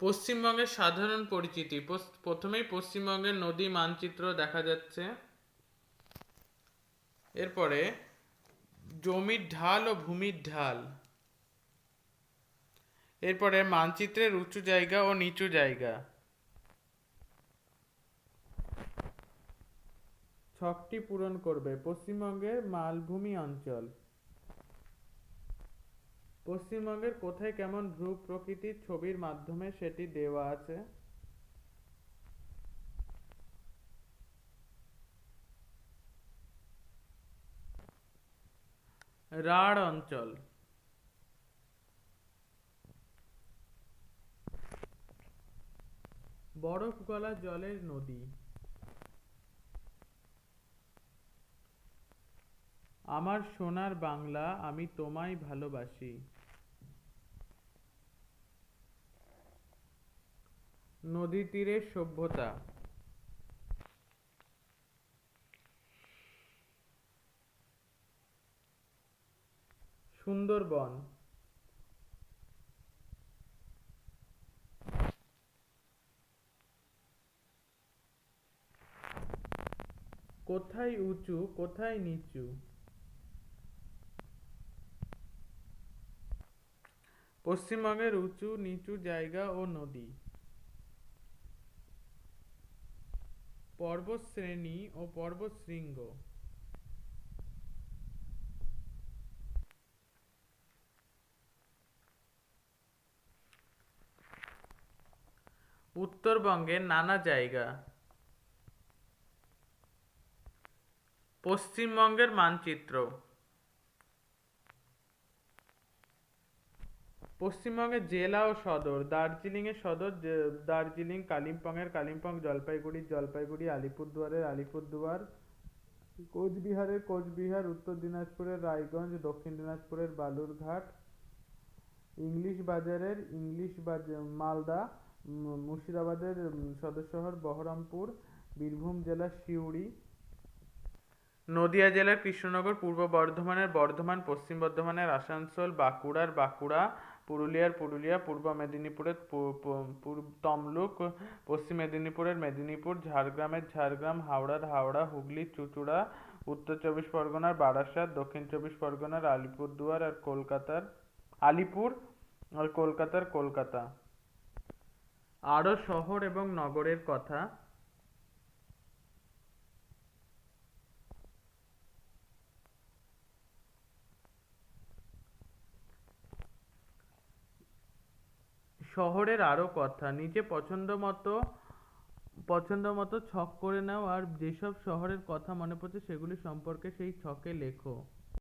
পশ্চিমবঙ্গের সাধারণ পরিচিতি। প্রথমেই পশ্চিমবঙ্গের নদী মানচিত্র দেখা যাচ্ছে। এরপরে জমির ঢাল ও ভূমির ঢাল। এরপরে মানচিত্রের উঁচু জায়গা ও নিচু জায়গা। ছকটি পূরণ করবে। পশ্চিমবঙ্গের মালভূমি অঞ্চল। পশ্চিমবঙ্গের কোথায় কেমন ভূ প্রকৃতির ছবির মাধ্যমে সেটি দেওয়া আছে। রাঢ় অঞ্চল। বরফ গলা জলের নদী। আমার সোনার বাংলা, আমি তোমায় ভালোবাসি। নদী তীরের সভ্যতা। সুন্দরবন। কোথায় উঁচু কোথায় নিচু। পশ্চিমবঙ্গের উঁচু নিচু জায়গা ও নদী। পর্বত শ্রেণী ও পর্বত শৃঙ্গ। উত্তরবঙ্গের নানা জায়গা। পশ্চিমবঙ্গের মানচিত্র। পশ্চিমবঙ্গের জেলা ও সদর। দার্জিলিংয়ের সদর দার্জিলিং, কালিম্পংয়ের কালিম্পং, জলপাইগুড়ির জলপাইগুড়ি, আলিপুরদুয়ারের আলিপুরদুয়ার, কোচবিহারের কোচবিহার, উত্তর দিনাজপুরের রায়গঞ্জ, দক্ষিণ দিনাজপুরের বালুরঘাট, ইংলিশ বাজারের ইংলিশ বাজার মালদা, মুর্শিদাবাদের সদর শহর বহরমপুর, বীরভূম জেলার সিউড়ি, নদিয়া জেলার কৃষ্ণনগর, পূর্ব বর্ধমানের বর্ধমান, পশ্চিম বর্ধমানের আসানসোল, বাঁকুড়ার বাঁকুড়া, পুরুলিয়ার পুরুলিয়া, পূর্ব মেদিনীপুরের তমলুক, পশ্চিম মেদিনীপুরের মেদিনীপুর, ঝাড়গ্রামের ঝাড়গ্রাম, হাওড়ার হাওড়া, হুগলির চুঁচুড়া, উত্তর চব্বিশ পরগনার বারাসাত, দক্ষিণ চব্বিশ পরগনার আলিপুরদুয়ার আর কলকাতার আলিপুর আর কলকাতার কলকাতা। আরও শহর এবং নগরের কথা। শহরের আরও কথা। নিজে পছন্দ মতো ছক করে নাও আর যেসব শহরের কথা মনে পড়ছে সেগুলি সম্পর্কে সেই ছকে লেখো।